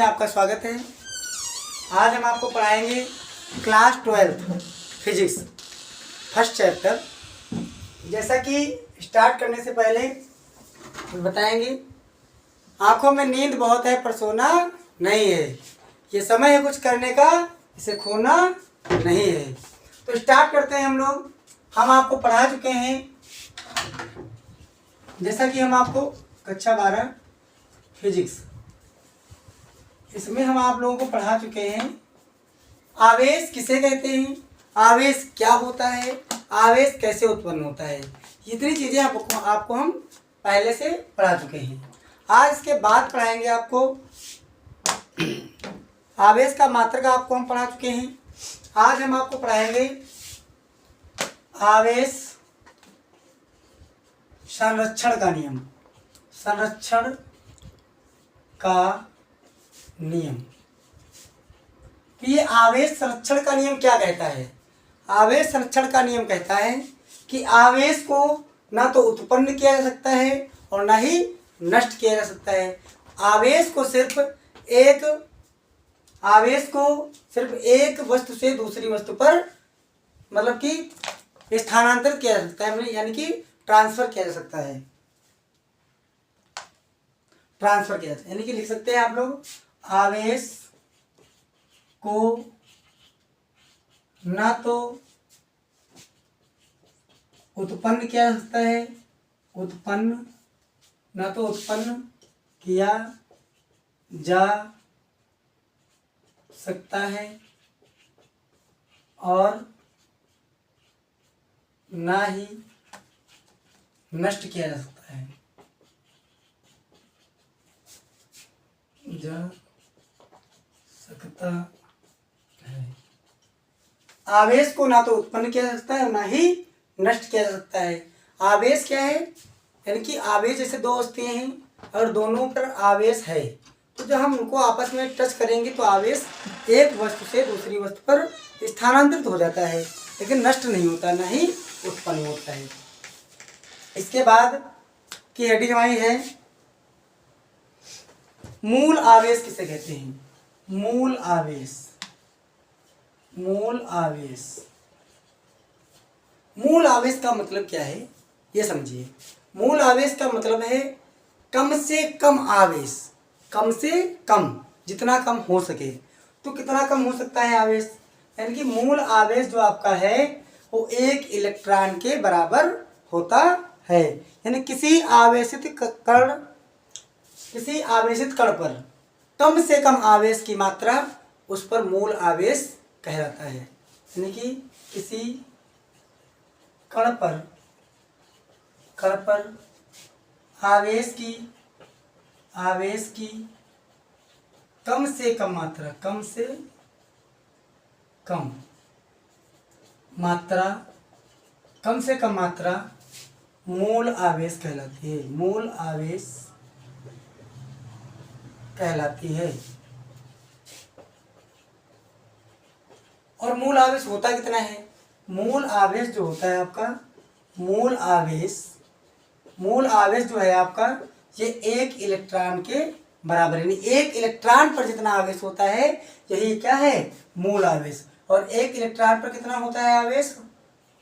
में आपका स्वागत है। आज हम आपको पढ़ाएंगे क्लास 12 फिजिक्स फर्स्ट चैप्टर। जैसा कि स्टार्ट करने से पहले बताएंगे, आंखों में नींद बहुत है पर सोना नहीं है, ये समय है कुछ करने का, इसे खोना नहीं है। तो स्टार्ट करते हैं हम लोग। हम आपको पढ़ा चुके हैं, जैसा कि हम आपको कक्षा 12 फिजिक्स, इसमें हम आप लोगों को पढ़ा चुके हैं आवेश किसे कहते हैं, आवेश क्या होता है, आवेश कैसे उत्पन्न होता है। इतनी चीज़ें आपको हम पहले से पढ़ा चुके हैं। आज इसके बाद पढ़ाएंगे आपको आवेश का मात्रक, आपको हम पढ़ा चुके हैं। आज हम आपको पढ़ाएंगे आवेश संरक्षण का नियम। संरक्षण का नियम, ये आवेश संरक्षण का नियम क्या कहता है। आवेश संरक्षण का नियम कहता है कि आवेश को ना तो उत्पन्न किया जा सकता है और ना ही नष्ट किया जा सकता है। आवेश को सिर्फ एक वस्तु से दूसरी वस्तु पर मतलब कि स्थानांतरित किया जा सकता है, यानी कि ट्रांसफर किया जा सकता है। ट्रांसफर किया जाता है, यानी कि लिख सकते हैं आप लोग, आवेश को ना तो उत्पन्न किया जा सकता है, ना तो उत्पन्न किया जा सकता है और ना ही नष्ट किया जा सकता है। जा सकता है, आवेश को ना तो उत्पन्न किया जा सकता है और ना ही नष्ट किया जा सकता है। आवेश क्या है, यानी कि आवेश जैसे दो वस्तुएं हैं और दोनों पर आवेश है, तो जब हम उनको आपस में टच करेंगे तो आवेश एक वस्तु से दूसरी वस्तु पर स्थानांतरित हो जाता है, लेकिन नष्ट नहीं होता, ना ही उत्पन्न होता है। इसके बाद की हेडिंग हमारी है मूल आवेश किसे कहते हैं। मूल आवेश, मूल आवेश, मूल आवेश का मतलब क्या है ये समझिए। मूल आवेश का मतलब है कम से कम आवेश, कम से कम, जितना कम हो सके। तो कितना कम हो सकता है आवेश, यानी कि मूल आवेश जो आपका है वो 1 इलेक्ट्रॉन के बराबर होता है। यानी किसी आवेशित कण पर कम से कम आवेश की मात्रा, उस पर मूल आवेश कहलाता है। यानी कि किसी कण पर आवेश की कम से कम मात्रा मूल आवेश कहलाती है। मूल आवेश कहलाती है। और मूल आवेश होता कितना है, मूल आवेश जो होता है आपका, मूल आवेश जो है आपका, ये 1 इलेक्ट्रॉन के बराबर है। यानी 1 इलेक्ट्रॉन पर जितना आवेश होता है यही क्या है, मूल आवेश। और 1 इलेक्ट्रॉन पर कितना होता है आवेश,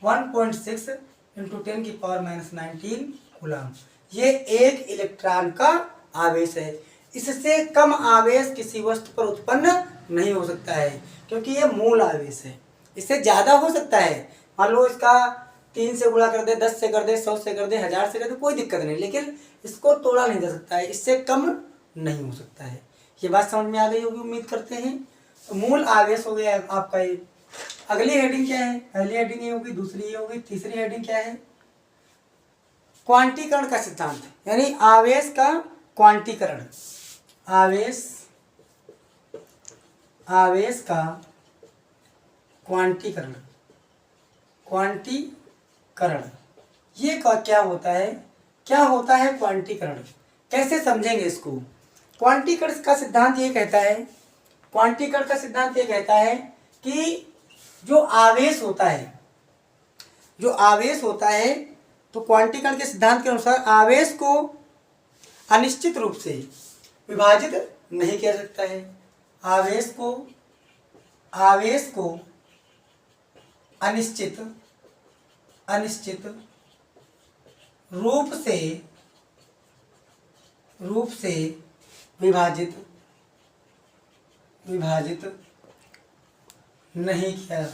1.6 × 10⁻⁹ कूलम। ये 1 इलेक्ट्रॉन का आवेश है। इससे कम आवेश किसी वस्तु पर उत्पन्न नहीं हो सकता है, क्योंकि ये मूल आवेश है। इससे ज़्यादा हो सकता है, मान लो इसका 3 से गुणा कर दे, 10 से कर दे, 100 से कर दे, 1000 से कर दे, कोई दिक्कत नहीं, लेकिन इसको तोड़ा नहीं जा सकता है, इससे कम नहीं हो सकता है। ये बात समझ में आ गई होगी, उम्मीद करते हैं। तो मूल आवेश हो गया आपका ये। अगली हेडिंग क्या है, पहली हेडिंग ये होगी, दूसरी ये होगी, तीसरी हेडिंग क्या है, क्वांटीकरण का सिद्धांत, यानी आवेश का क्वांटीकरण। आवेश का क्वांटीकरण ये क्या होता है, क्वांटीकरण, कैसे समझेंगे इसको। क्वांटीकरण का सिद्धांत ये कहता है, कि जो आवेश होता है तो क्वांटीकरण के सिद्धांत के अनुसार आवेश को अनिश्चित रूप से विभाजित नहीं किया जा सकता है। आवेश को अनिश्चित रूप से विभाजित नहीं किया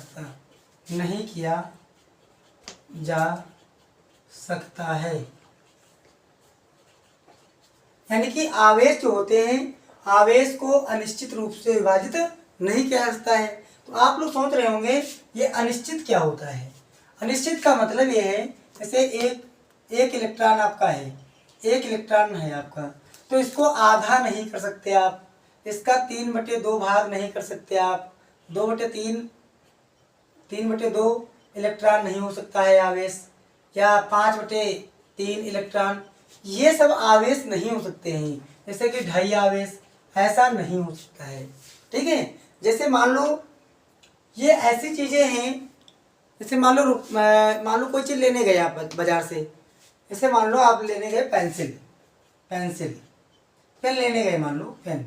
जा सकता है। यानी कि आवेश जो होते हैं, आवेश को अनिश्चित रूप से विभाजित नहीं किया जा सकता है। तो आप लोग सोच रहे होंगे ये अनिश्चित क्या होता है। अनिश्चित का मतलब ये है, जैसे एक इलेक्ट्रॉन आपका है, एक इलेक्ट्रॉन है आपका, तो इसको आधा नहीं कर सकते आप, इसका 3/2 भाग नहीं कर सकते आप, 2/3 3/2 इलेक्ट्रॉन नहीं हो सकता है आवेश, या 5/3 इलेक्ट्रॉन, ये सब आवेश नहीं हो सकते हैं। जैसे कि ढाई आवेश, ऐसा नहीं हो सकता है। ठीक है, जैसे मान लो ये ऐसी चीज़ें हैं, जैसे मान लो कोई चीज़ लेने गए आप बाजार से, जैसे मान लो आप लेने गए पेन लेने गए, मान लो पेन,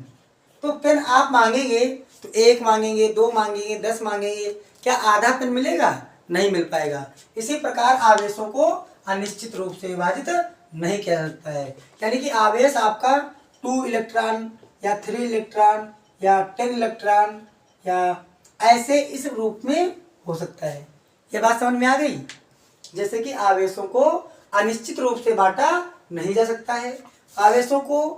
तो पेन आप मांगेंगे तो 1 मांगेंगे, 2 मांगेंगे, 10 मांगेंगे, क्या आधा पेन मिलेगा? नहीं मिल पाएगा। इसी प्रकार आवेशों को अनिश्चित रूप से विभाजित नहीं किया जा सकता है। यानी कि आवेश आपका 2 इलेक्ट्रॉन या 3 इलेक्ट्रॉन या 10 इलेक्ट्रॉन या ऐसे इस रूप में हो सकता है। ये बात समझ में आ गई? जैसे कि आवेशों को अनिश्चित रूप से बांटा नहीं जा सकता है, आवेशों को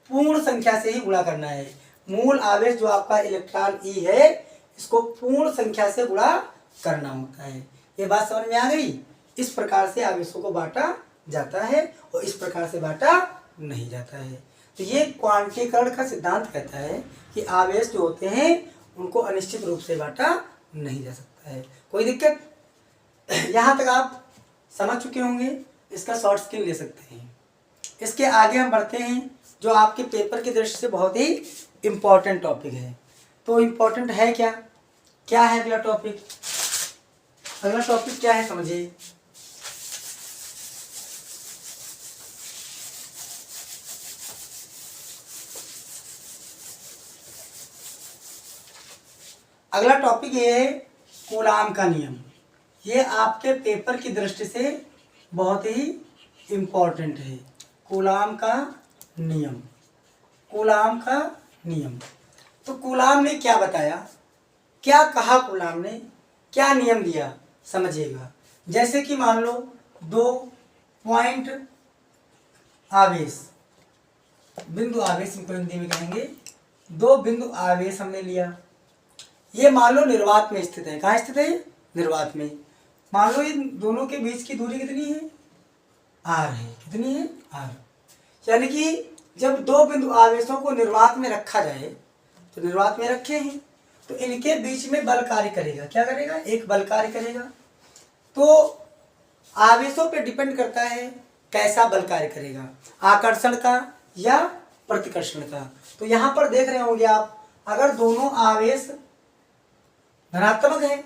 पूर्ण संख्या से ही गुणा करना है। मूल आवेश जो आपका इलेक्ट्रॉन ई है, इसको पूर्ण संख्या से गुणा करना होता है। ये बात समझ में आ गई? इस प्रकार से आवेशों को बांटा जाता है और इस प्रकार से बांटा नहीं जाता है। तो ये क्वांटीकरण का सिद्धांत कहता है कि आवेश जो होते हैं उनको अनिश्चित रूप से बांटा नहीं जा सकता है। कोई दिक्कत? यहाँ तक आप समझ चुके होंगे, इसका शॉर्ट स्किल ले सकते हैं। इसके आगे हम बढ़ते हैं, जो आपके पेपर की दृष्टि से बहुत ही इम्पोर्टेंट टॉपिक है। तो इम्पोर्टेंट है क्या? क्या है अगला टॉपिक? अगला टॉपिक क्या है समझिए। अगला टॉपिक ये है कूलाम का नियम। ये आपके पेपर की दृष्टि से बहुत ही इम्पोर्टेंट है। कूलाम का नियम, कूलाम का नियम। तो कूलाम ने क्या बताया, क्या कहा कूलाम ने, क्या नियम दिया, समझिएगा। जैसे कि मान लो 2 पॉइंट आवेश, बिंदु आवेश इनको हिंदी में कहेंगे, 2 बिंदु आवेश हमने लिया। ये मान लो निर्वात में स्थित है। कहाँ स्थित है? निर्वात में। मान लो इन दोनों के बीच की दूरी कितनी है? r है। कितनी है? r। यानी कि जब 2 बिंदु आवेशों को निर्वात में रखा जाए, तो निर्वात में रखे हैं, तो इनके बीच में बल कार्य करेगा। क्या करेगा? एक बल कार्य करेगा। तो आवेशों पे डिपेंड करता है कैसा बल कार्य करेगा, आकर्षण का या प्रतिकर्षण का। तो यहाँ पर देख रहे होंगे आप, अगर दोनों आवेश धनात्मक है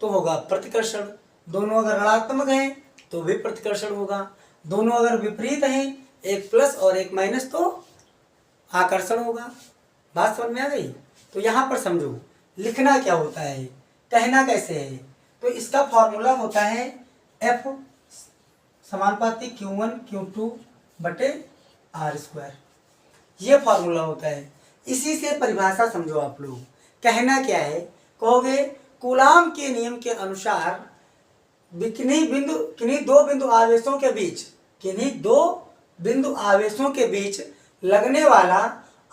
तो होगा प्रतिकर्षण, दोनों अगर ऋणात्मक हैं तो भी प्रतिकर्षण होगा, दोनों अगर विपरीत हैं, एक प्लस और एक माइनस, तो आकर्षण होगा। बात समझ में आ गई? तो यहाँ पर समझो लिखना क्या होता है, कहना कैसे है। तो इसका फॉर्मूला होता है F समानुपाती Q1 Q2 बटे R²। ये फॉर्मूला होता है। इसी से परिभाषा समझो आप लोग। कहना क्या है? कहोगे कूलाम के नियम के अनुसार किन्हीं दो बिंदु आवेशों के बीच लगने वाला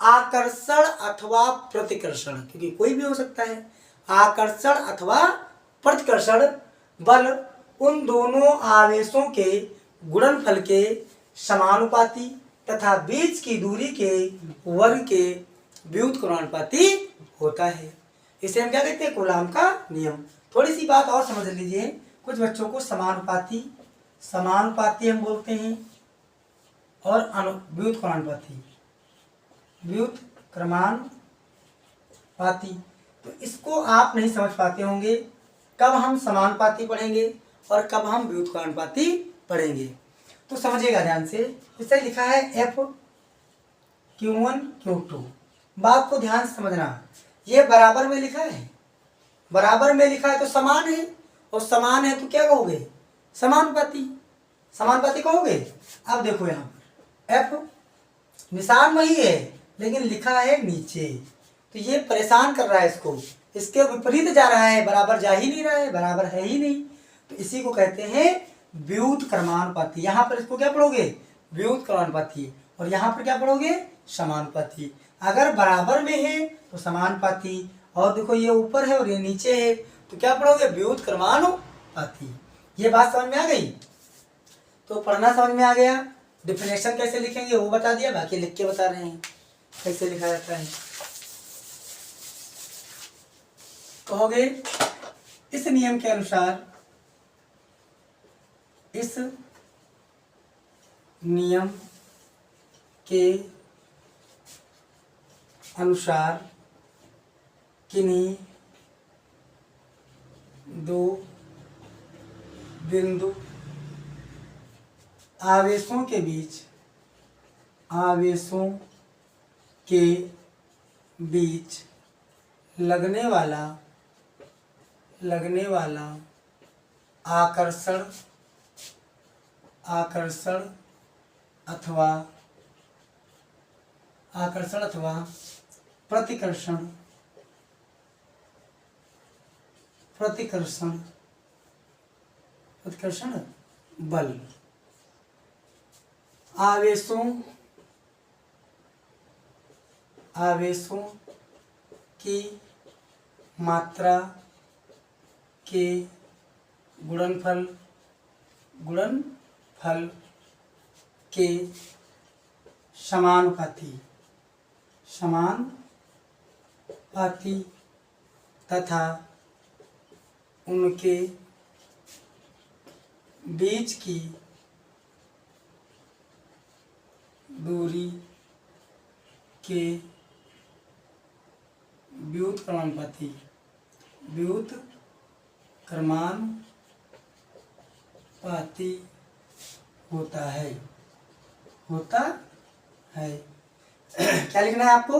आकर्षण अथवा प्रतिकर्षण, क्योंकि कोई भी हो सकता है, आकर्षण अथवा प्रतिकर्षण बल उन दोनों आवेशों के गुणनफल के समानुपाती तथा बीच की दूरी के वर्ग के व्युत्क्रमानुपाती होता है। इसे हम क्या कहते हैं? कूलाम का नियम। थोड़ी सी बात और समझ लीजिए। कुछ बच्चों को समानुपाती हम बोलते हैं और व्युत्क्रमानुपाती। तो इसको आप नहीं समझ पाते होंगे, कब हम समानुपाती पढ़ेंगे और कब हम व्युत्क्रमानुपाती पढ़ेंगे। तो समझिएगा ध्यान से। इसे लिखा है F Q1 Q2, बात को ध्यान से समझना, ये बराबर में लिखा है, बराबर में लिखा है तो समान है, और समान है तो क्या कहोगे, समानुपाती, समानुपाती कहोगे। अब देखो यहाँ पर एफ निशान वही है लेकिन लिखा है नीचे, तो ये परेशान कर रहा है इसको, इसके विपरीत जा रहा है, बराबर जा ही नहीं रहा है, बराबर है ही नहीं, तो इसी को कहते हैं व्युत क्रमानुपाती। यहाँ पर इसको क्या पढ़ोगे, व्युत क्रमानुपाती, और यहाँ पर क्या पढ़ोगे, समानुपाती। अगर बराबर में है तो समानुपाती, और देखो ये ऊपर है और ये नीचे है तो क्या पढ़ोगे, व्युत क्रमानुपाती। ये बात समझ में आ गई, तो पढ़ना समझ में आ गया। डिफिनेशन कैसे लिखेंगे वो बता दिया, बाकी लिख के बता रहे हैं कैसे लिखा जाता है। कहोगे इस नियम के अनुसार, इस नियम के अनुसार किन्हीं दो बिंदु आवेशों के बीच, आवेशों के बीच लगने वाला आकर्षण अथवा प्रतिकर्षण बल, आवेशों की मात्रा के गुणनफल के समानुपाती तथा उनके बीच की दूरी के व्युत क्रमानुपाती होता है। क्या लिखना है आपको,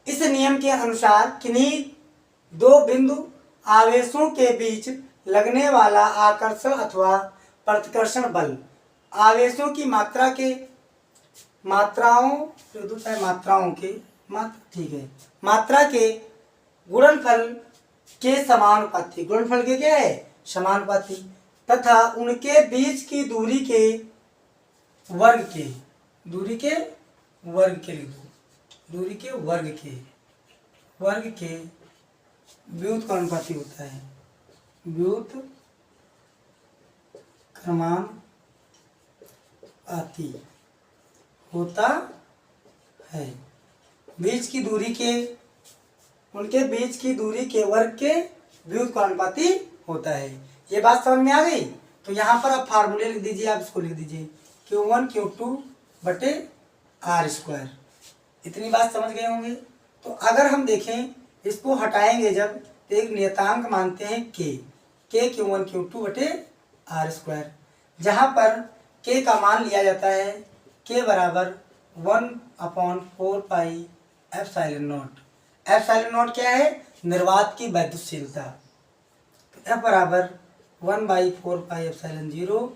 इस नियम के अनुसार किन्हीं दो बिंदु आवेशों के बीच लगने वाला आकर्षण अथवा प्रतिकर्षण बल, आवेशों की मात्रा के गुणनफल के समानुपाती, गुणनफल के क्या है, समानुपाती, तथा उनके बीच की दूरी के वर्ग के व्युत क्रमानुपाती होता है, व्युत क्रमानुपाती होता है। बीच की दूरी के, उनके बीच की दूरी के वर्ग के व्युत क्रमानुपाती होता है। ये बात समझ में आ गई, तो यहाँ पर आप फार्मूले लिख दीजिए, आप इसको लिख दीजिए Q1 Q2 बटे R स्क्वायर। इतनी बात समझ गए होंगे। तो अगर हम देखें इसको हटाएंगे जब, तो एक नियतांक मानते हैं K Q1 Q2 बटे R स्क्वायर, जहाँ पर K का मान लिया जाता है K बराबर 1/4 pi epsilon not. Epsilon not क्या है, निर्वात की वैद्युतशीलता। F बराबर 1/4 pi epsilon 0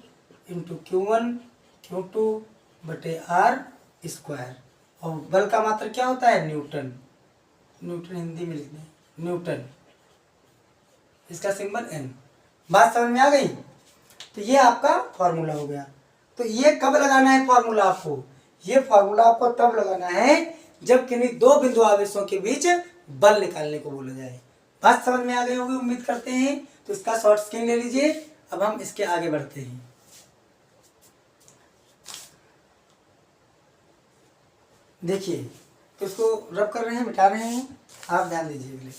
into Q1 Q2 बटे R स्क्वायर, और बल का मात्रक क्या होता है, न्यूटन हिंदी में लिखते हैं न्यूटन, इसका सिंबल N। बात समझ में आ गई, तो ये आपका फॉर्मूला हो गया। तो ये कब लगाना है फॉर्मूला आपको, ये फॉर्मूला आपको तब लगाना है जब किन्हीं दो बिंदु आवेशों के बीच बल निकालने को बोला जाए। बात समझ में आ गई होगी उम्मीद करते हैं। तो इसका शॉर्ट स्क्रीन ले लीजिए। अब हम इसके आगे बढ़ते हैं। देखिए, तो इसको रब कर रहे हैं, मिटा रहे हैं, आप ध्यान दीजिए अगले।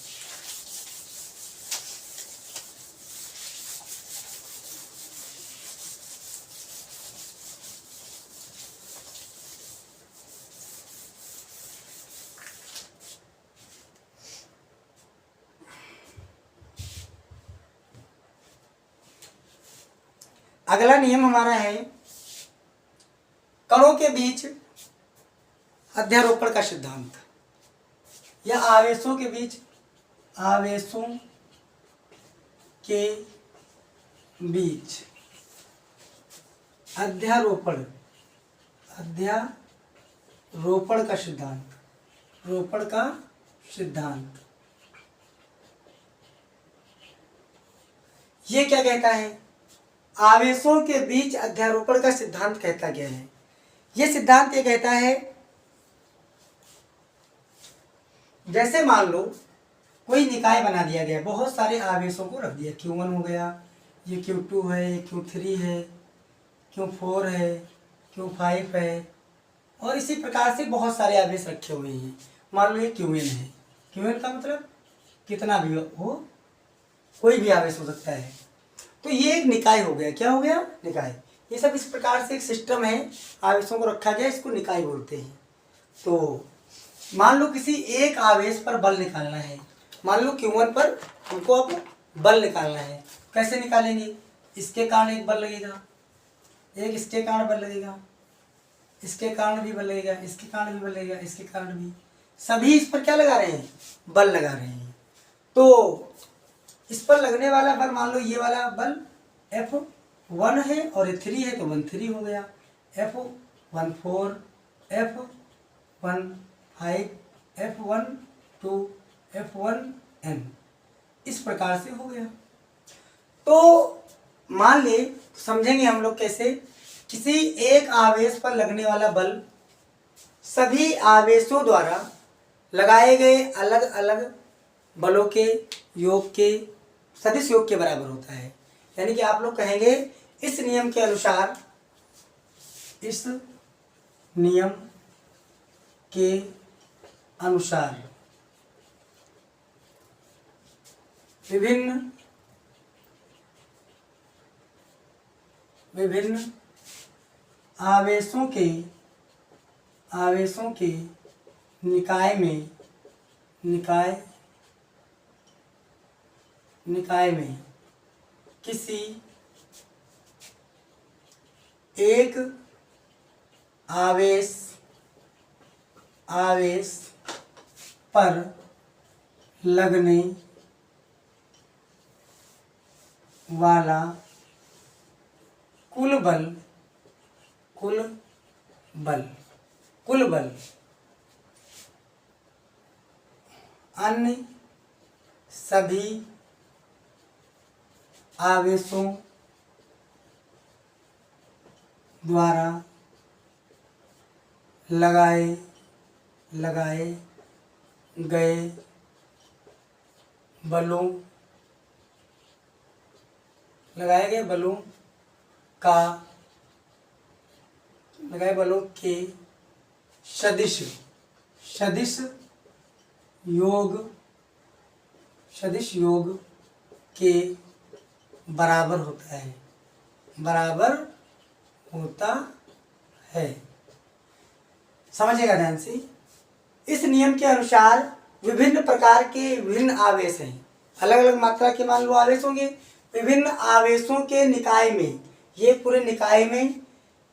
अगला नियम हमारा है कणों के बीच अध्यारोपण का सिद्धांत। या आवेशों के बीच, आवेशों के बीच अध्यारोपण, अध्यारोपण का सिद्धांत, रोपण का सिद्धांत, ये क्या कहता है? आवेशों के बीच अध्यारोपण का सिद्धांत कहता क्या है? ये सिद्धांत ये कहता है, जैसे मान लो कोई निकाय बना दिया गया, बहुत सारे आवेशों को रख दिया, Q1 हो गया, ये Q2 है, ये Q3 है, Q4 है, Q5 है, और इसी प्रकार से बहुत सारे आवेश रखे हुए हैं। मान लो ये Qn है, Qn का मतलब कितना भी हो, कोई भी आवेश हो सकता है। तो ये एक निकाय हो गया। क्या हो गया? निकाय। ये सब इस प्रकार से एक सिस्टम है, आवेशों को रखा गया, इसको निकाय बोलते हैं। तो मान लो किसी एक आवेश पर बल निकालना है, मान लो Q1 पर हमको अब बल निकालना है। कैसे निकालेंगे? इसके कारण एक बल लगेगा, एक इसके कारण बल लगेगा, इसके कारण भी बल लगेगा, इसके कारण भी बल लगेगा, इसके कारण भी, सभी इस पर क्या लगा रहे हैं? बल लगा रहे हैं। तो इस पर लगने वाला बल, मान लो ये वाला बल F1 है और ये 3 है, तो 1 3 हो गया, F1 4, F1 5, F1 2, F1 n, इस प्रकार से हो गया। तो मान ले, समझेंगे हम लोग कैसे, किसी एक आवेश पर लगने वाला बल सभी आवेशों द्वारा लगाए गए अलग अलग बलों के योग के सदिश योग के बराबर होता है। यानी कि आप लोग कहेंगे इस नियम के अनुसार, इस नियम के अनुसार विभिन्न आवेशों के निकाय में किसी एक आवेश पर लगने वाला कुल बल अन्य सभी आवेशों द्वारा लगाए गए बलों के सदिश योग के बराबर होता है। समझिएगा ध्यान से। इस नियम के अनुसार विभिन्न प्रकार के विभिन्न आवेश हैं, अलग अलग मात्रा के मान लो आवेश होंगे, विभिन्न आवेशों के निकाय में, ये पूरे निकाय में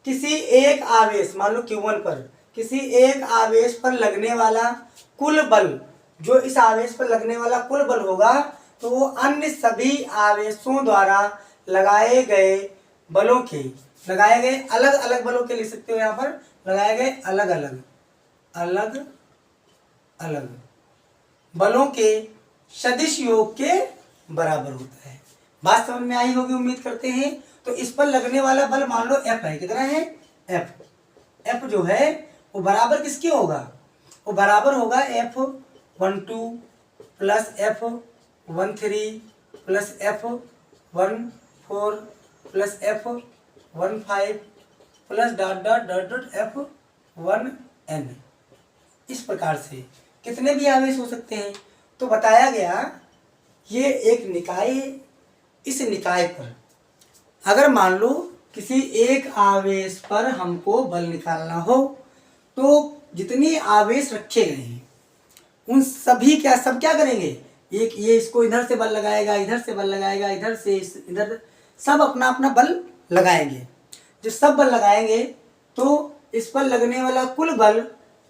किसी एक आवेश, मान लो Q1 पर, किसी एक आवेश पर लगने वाला कुल बल, जो इस आवेश पर लगने वाला कुल बल होगा, तो वो अन्य सभी आवेशों द्वारा लगाए गए अलग अलग बलों के, लिख सकते हो यहाँ पर, लगाए गए अलग अलग बलों के सदिश योग के बराबर होता है। बात समझ में आई होगी उम्मीद करते हैं। तो इस पर लगने वाला बल मान लो F है, कितना है? F जो है वो बराबर किसके होगा? वो बराबर होगा F12 plus F13 plus F14 plus F15 plus F1n। इस प्रकार से कितने भी आवेश हो सकते हैं। तो बताया गया ये एक निकाय है। इस निकाय पर अगर मान लो किसी एक आवेश पर हमको बल निकालना हो, तो जितने आवेश रखे गए हैं उन सभी सब क्या करेंगे, एक ये इसको इधर से बल लगाएगा, इधर से बल लगाएगा, इधर से इधर, सब अपना अपना बल लगाएंगे। जो सब बल लगाएंगे तो इस पर लगने वाला कुल बल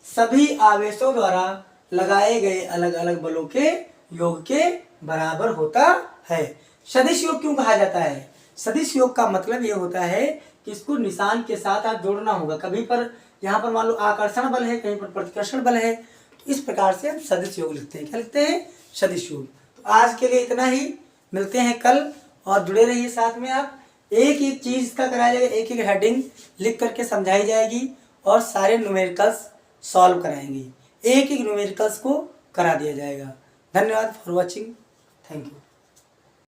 सभी आवेशों द्वारा लगाए गए अलग अलग बलों के योग के बराबर होता है। सदिश योग क्यों कहा जाता है? सदिश योग का मतलब ये होता है कि इसको निशान के साथ आप जोड़ना होगा। कभी पर यहाँ पर मान लो आकर्षण बल है, कहीं पर प्रतिकर्षण बल है, तो इस प्रकार से हम सदिश योग लिखते हैं। क्या लिखते हैं? सदिश योग। तो आज के लिए इतना ही, मिलते हैं कल और जुड़े रहिए साथ में। आप एक एक चीज का कराया जाएगा, एक एक हेडिंग लिख करके समझाई जाएगी और सारे न्यूमेरिकल्स सॉल्व कराएंगे। एक एक न्यूमेरिकल्स को करा दिया जाएगा। धन्यवाद फॉर वॉचिंग। Thank you.